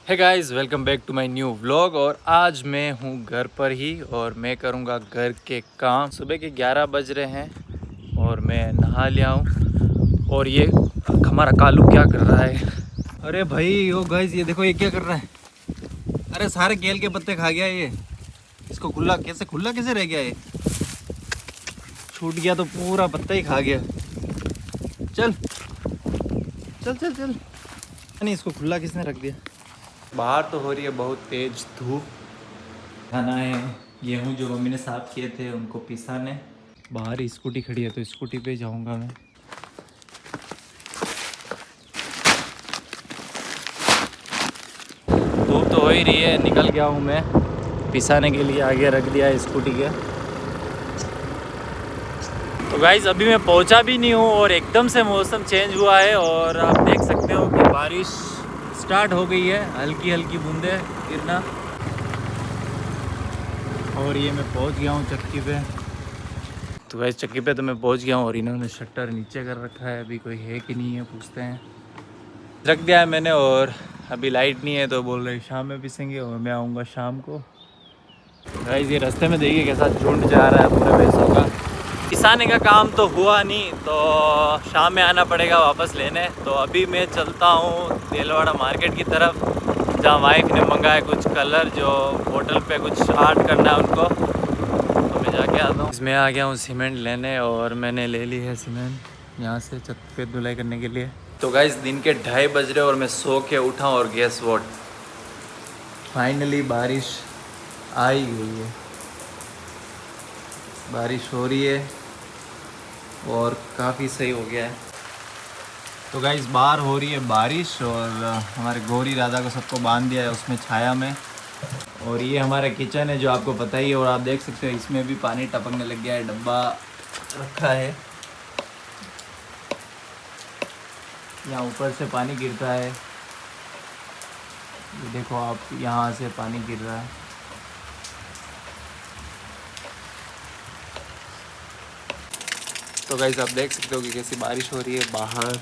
Hey guys, welcome back to my new vlog. और आज मैं हूँ घर पर ही और मैं करूँगा घर के काम। सुबह के 11 बज रहे हैं और मैं नहा लिया हूँ। और ये हमारा कालू क्या कर रहा है? अरे भाई ओ गाइस, ये देखो ये क्या कर रहा है। अरे सारे केल के पत्ते खा गया ये। इसको खुला कैसे रह गया ये? छूट गया तो पूरा पत्ता ही खा गया। चल चल चल चल। नहीं, इसको खुला किसने रख दिया? बाहर तो हो रही है बहुत तेज धूप। खाना है गेहूँ जो मम्मी ने साफ किए थे उनको पिसाने। बाहर ही स्कूटी खड़ी है तो स्कूटी पे जाऊंगा मैं। धूप तो हो ही रही है, निकल गया हूँ मैं पिसाने के लिए। आगे रख दिया है स्कूटी के। तो गाइज अभी मैं पहुँचा भी नहीं हूँ और एकदम से मौसम चेंज हुआ है और आप देख सकते हो कि बारिश स्टार्ट हो गई है, हल्की हल्की बूंदें गिरना। और ये मैं पहुंच गया हूँ चक्की पे। तो गाइस चक्की पे तो मैं पहुंच गया हूँ और इन्होंने शटर नीचे कर रखा है। अभी कोई है कि नहीं है पूछते हैं। रख दिया है मैंने और अभी लाइट नहीं है तो बोल रहे शाम में पिसेंगे और मैं आऊँगा शाम को। गाइस ये रास्ते में देखिए कैसा झुंड जा रहा है पूरे भैंसों का। पिसाने का काम तो हुआ नहीं तो शाम में आना पड़ेगा वापस लेने। तो अभी मैं चलता हूँ तेलवाड़ा मार्केट की तरफ, जहाँ वाइफ ने मंगाया कुछ कलर जो होटल पे कुछ आर्ट करना है उनको। तो मैं जाके आता हूँ। इसमें आ गया हूँ सीमेंट लेने और मैंने ले ली है सीमेंट यहाँ से छत पे धुलाई करने के लिए। तो गाइस दिन के 2:30 बज रहे और मैं सो के उठा और गेस व्हाट, फाइनली बारिश आ ही गई है। बारिश हो रही है और काफ़ी सही हो गया है। तो गाइस बाहर हो रही है बारिश और हमारे गौरी राधा को सबको बांध दिया है उसमें छाया में। और ये हमारा किचन है जो आपको पता ही है। और आप देख सकते हो इसमें भी पानी टपकने लग गया है, डब्बा रखा है। यहाँ ऊपर से पानी गिरता है, ये देखो आप, यहाँ से पानी गिर रहा है। तो गाइस आप देख सकते हो कि कैसी बारिश हो रही है बाहर।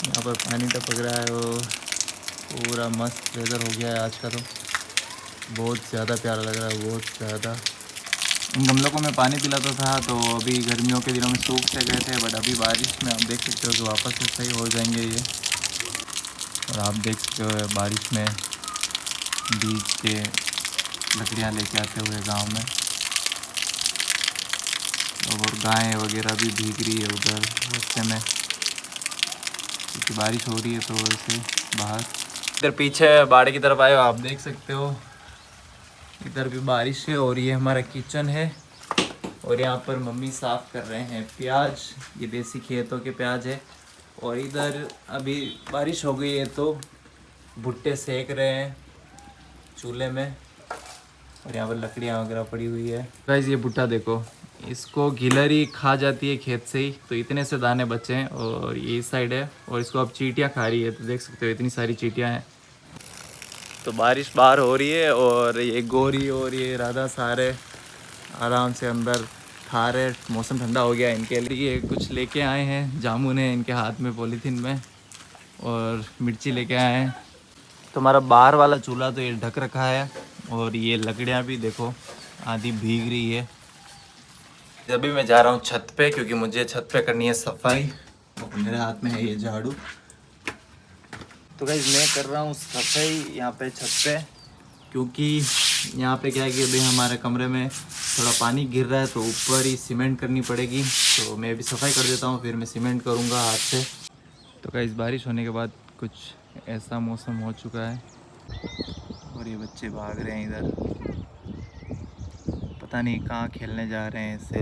यहाँ पर पानी टपक रहा है और पूरा मस्त वेदर हो गया है आज का। तो बहुत ज़्यादा प्यारा लग रहा है, बहुत ज़्यादा। इन गमलों को मैं पानी पिलाता था तो अभी गर्मियों के दिनों में सूख से गए थे, बट अभी बारिश में आप देख सकते हो कि वापस से सही हो जाएंगे ये। और आप देख सकते हो बारिश में बीज के लकड़ियाँ लेके आते हुए गांव में। और गायें वगैरह भी भीग रही है उधर रास्ते में, क्योंकि बारिश हो रही है तो वैसे बाहर। इधर पीछे बाड़े की तरफ आए हो, आप देख सकते हो इधर भी बारिश है। और ये हमारा किचन है और यहाँ पर मम्मी साफ़ कर रहे हैं प्याज, ये देसी खेतों के प्याज है। और इधर अभी बारिश हो गई है तो भुट्टे सेक रहे हैं चूल्हे में। और यहाँ पर लकड़ियाँ वगैरह पड़ी हुई है। गाइस ये भुट्टा देखो, इसको गिलहरी खा जाती है खेत से ही, तो इतने से दाने बचे हैं। और ये इस साइड है और इसको अब चींटियाँ खा रही है, तो देख सकते हो इतनी सारी चींटियाँ हैं। तो बारिश बाहर हो रही है और ये गोरी और ये राधा सारे आराम से अंदर खा रहे। मौसम ठंडा हो गया है इनके लिए। कुछ लेके आए हैं, जामुन है इनके हाथ में पॉलीथीन में, और मिर्ची लेके आए हैं। तो हमारा बाहर वाला चूल्हा तो ये ढक रखा है और ये लकड़ियाँ भी देखो आधी भीग रही है। अभी मैं जा रहा हूँ छत पे क्योंकि मुझे छत पे करनी है सफाई। मेरे हाथ में है ये झाड़ू। तो गाइस मैं कर रहा हूँ सफाई यहाँ पे छत पे, क्योंकि यहाँ पे क्या है कि अभी हमारे कमरे में थोड़ा पानी गिर रहा है तो ऊपर ही सीमेंट करनी पड़ेगी। तो मैं अभी सफाई कर देता हूँ, फिर मैं सीमेंट करूँगा हाथ से। तो गाइस बारिश होने के बाद कुछ ऐसा मौसम हो चुका है और ये बच्चे भाग रहे हैं इधर, पता नहीं कहाँ खेलने जा रहे हैं इससे।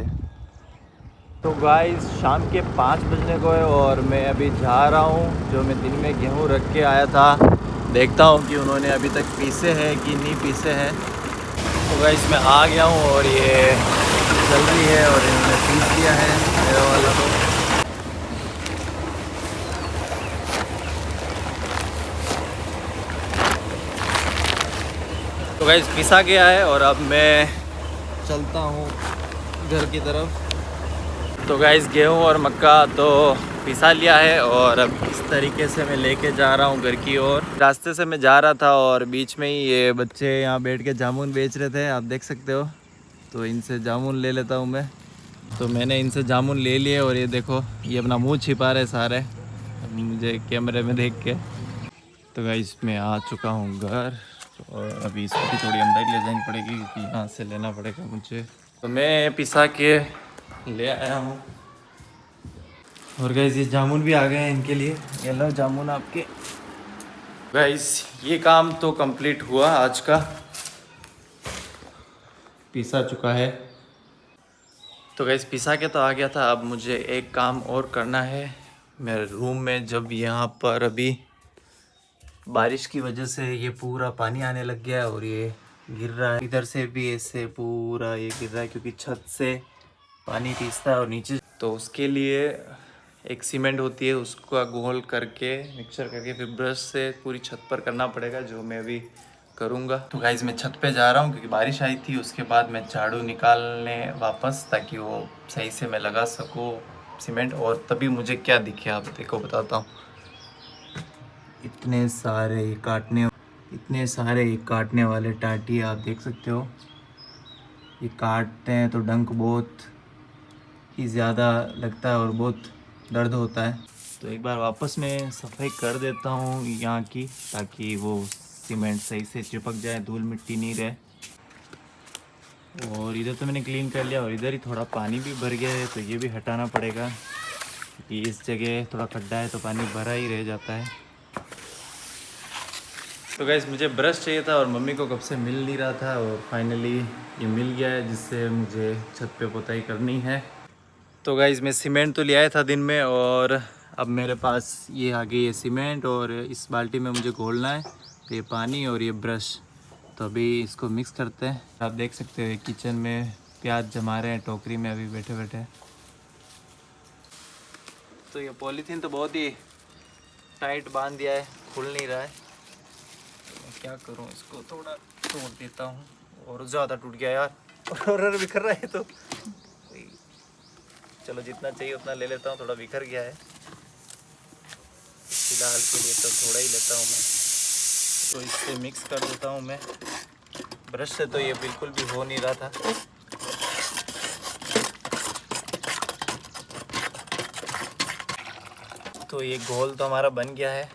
तो गाइस शाम के 5 बजने को है और मैं अभी जा रहा हूँ। जो मैं दिन में गेहूँ रख के आया था, देखता हूँ कि उन्होंने अभी तक पीसे हैं कि नहीं पीसे हैं। तो गाइस मैं आ गया हूँ और ये चल रही है और इन्होंने पीस दिया है मेरा वाला। तो गाइस पिसा गया है और अब मैं चलता हूँ घर की तरफ। तो गाइस गेहूँ और मक्का तो पिसा लिया है और अब इस तरीके से मैं लेके जा रहा हूँ घर की ओर। रास्ते से मैं जा रहा था और बीच में ही ये बच्चे यहाँ बैठ के जामुन बेच रहे थे, आप देख सकते हो। तो इनसे जामुन ले लेता हूँ मैं। तो मैंने इनसे जामुन ले लिए और ये देखो ये अपना मुंह छिपा रहे सारे मुझे कैमरे में देख के। तो गाइस मैं आ चुका हूँ घर और अभी इसको भी थोड़ी अंदर ले जानी पड़ेगी क्योंकि यहाँ से लेना पड़ेगा मुझे। तो मैं पिसा के ले आया हूँ और गाइस ये जामुन भी आ गए हैं इनके लिए। ये लो जामुन आपके। गाइस ये काम तो कंप्लीट हुआ आज का, पिसा चुका है। तो गाइस पिसा के तो आ गया था, अब मुझे एक काम और करना है। मेरे रूम में जब यहाँ पर अभी बारिश की वजह से ये पूरा पानी आने लग गया है और ये गिर रहा है, इधर से भी ऐसे पूरा ये गिर रहा है क्योंकि छत से पानी तीसता है और नीचे। तो उसके लिए एक सीमेंट होती है, उसका घोल करके मिक्सचर करके फिर ब्रश से पूरी छत पर करना पड़ेगा, जो मैं अभी करूँगा। तो गाइस मैं छत पे जा रहा हूँ क्योंकि बारिश आई थी। उसके बाद मैं झाड़ू निकालने वापस, ताकि वो सही से मैं लगा सकूँ सीमेंट। और तभी मुझे क्या दिखे आप देखो बताता हूँ। इतने सारे काटने वाले टाटी आप देख सकते हो। ये काटते हैं तो डंक बहुत ही ज़्यादा लगता है और बहुत दर्द होता है। तो एक बार वापस मैं सफाई कर देता हूँ यहाँ की, ताकि वो सीमेंट सही से चिपक जाए, धूल मिट्टी नहीं रहे। और इधर तो मैंने क्लीन कर लिया और इधर ही थोड़ा पानी भी भर गया है, तो ये भी हटाना पड़ेगा क्योंकि इस जगह थोड़ा खड्डा है तो पानी भरा ही रह जाता है। तो गाइस मुझे ब्रश चाहिए था और मम्मी को कब से मिल नहीं रहा था और फाइनली ये मिल गया है, जिससे मुझे छत पे पुताई करनी है। तो गाइस मैं सीमेंट तो ले आया था दिन में और अब मेरे पास ये आ गई है सीमेंट और इस बाल्टी में मुझे घोलना है, ये पानी और ये ब्रश। तो अभी इसको मिक्स करते हैं। आप देख सकते हो किचन में प्याज जमा रहे हैं टोकरी में अभी बैठे बैठे। तो ये पॉलीथीन तो बहुत ही टाइट बांध दिया है, खुल नहीं रहा है। तो मैं क्या करूं, इसको थोड़ा तोड़ देता हूं। और ज़्यादा टूट गया यार, और बिखर रहा है। तो चलो जितना चाहिए उतना ले लेता हूं, थोड़ा बिखर गया है फिलहाल के लिए, तो थोड़ा ही लेता हूं मैं। तो इससे मिक्स कर देता हूं मैं। ब्रश से तो ये बिल्कुल भी हो नहीं रहा था। तो ये घोल तो हमारा बन गया है,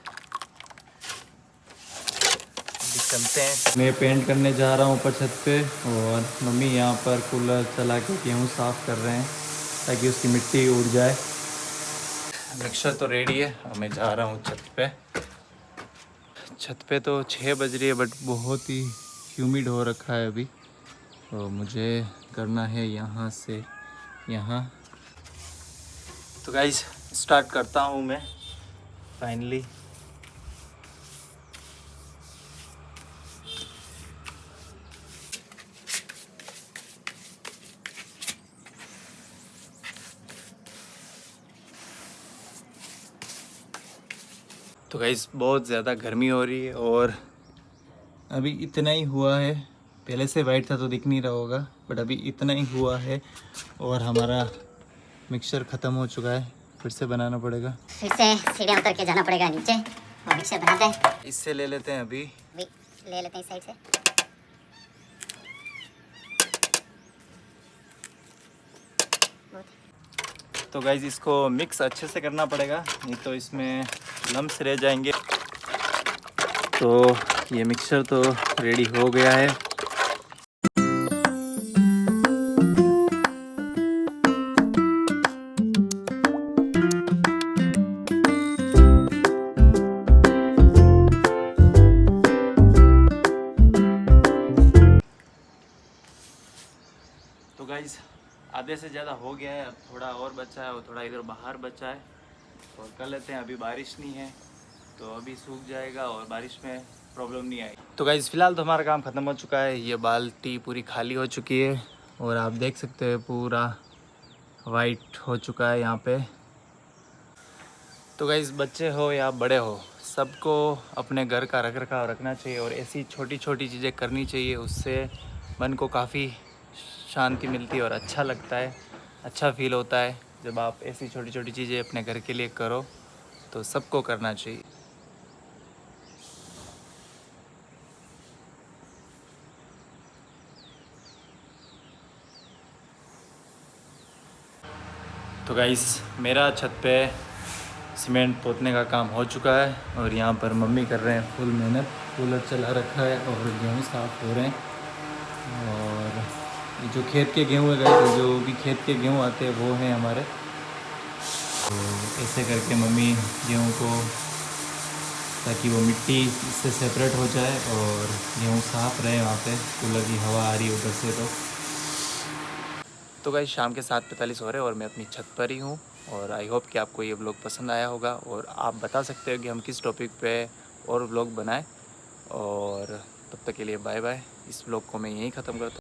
अभी चलते हैं। मैं पेंट करने जा रहा हूँ ऊपर छत पे और मम्मी यहाँ पर कूलर चला के गेहूँ साफ़ कर रहे हैं ताकि उसकी मिट्टी उड़ जाए। मिक्सचर तो रेडी है, अब मैं जा रहा हूँ छत पे। छत पे तो 6 बज रही है बट बहुत ही ह्यूमिड हो रखा है अभी, तो मुझे करना है यहाँ से यहाँ। तो गाइस स्टार्ट करता हूँ मैं फाइनली। तो गाइस बहुत ज़्यादा गर्मी हो रही है और अभी इतना ही हुआ है। पहले से वाइट था तो दिख नहीं रहा होगा, बट अभी इतना ही हुआ है और हमारा मिक्सचर ख़त्म हो चुका है। फिर से बनाना पड़ेगा, फिर से सीढ़ियाँ उतर के जाना पड़ेगा नीचे और मिक्सर बनाते हैं। इससे ले लेते हैं अभी ले लेते हैं इस साइड से। तो गाइस इसको मिक्स अच्छे से करना पड़ेगा, नहीं तो इसमें लम्स रह जाएंगे। तो ये मिक्सचर तो रेडी हो गया है। तो गाइस आधे से ज़्यादा हो गया है, अब थोड़ा और बचा है और थोड़ा इधर बाहर बचा है और कर लेते हैं। अभी बारिश नहीं है तो अभी सूख जाएगा और बारिश में प्रॉब्लम नहीं आएगी। तो गाइस फ़िलहाल तो हमारा काम ख़त्म हो चुका है। ये बाल्टी पूरी खाली हो चुकी है और आप देख सकते हो पूरा वाइट हो चुका है यहाँ पे। तो गाइस बच्चे हो या बड़े हो, सबको अपने घर का रख रखाव रखना चाहिए और ऐसी छोटी छोटी चीज़ें करनी चाहिए। उससे मन को काफ़ी शांति मिलती है और अच्छा लगता है, अच्छा फील होता है। जब आप ऐसी छोटी छोटी चीज़ें अपने घर के लिए करो तो सबको करना चाहिए। तो गाइस मेरा छत पे सीमेंट पोतने का काम हो चुका है और यहाँ पर मम्मी कर रहे हैं फुल मेहनत। कूलर चला रखा है और गेहूँ साफ़ हो रहे हैं। और ये जो खेत के गेहूँ है गाइस, जो भी खेत के गेहूँ आते हैं वो हैं हमारे। तो ऐसे करके मम्मी गेहूँ को, ताकि वो मिट्टी इससे सेपरेट हो जाए और गेहूँ साफ़ रहे वहाँ पे, कूलर की हवा आ रही है उधर से। तो गाइस शाम के 7:45 हो रहे हैं और मैं अपनी छत पर ही हूँ। और आई होप कि आपको ये व्लॉग पसंद आया होगा और आप बता सकते हो कि हम किस टॉपिक पे और व्लॉग बनाएं। और तब तक के लिए बाय बाय। इस व्लॉग को मैं यहीं ख़त्म करता हूँ।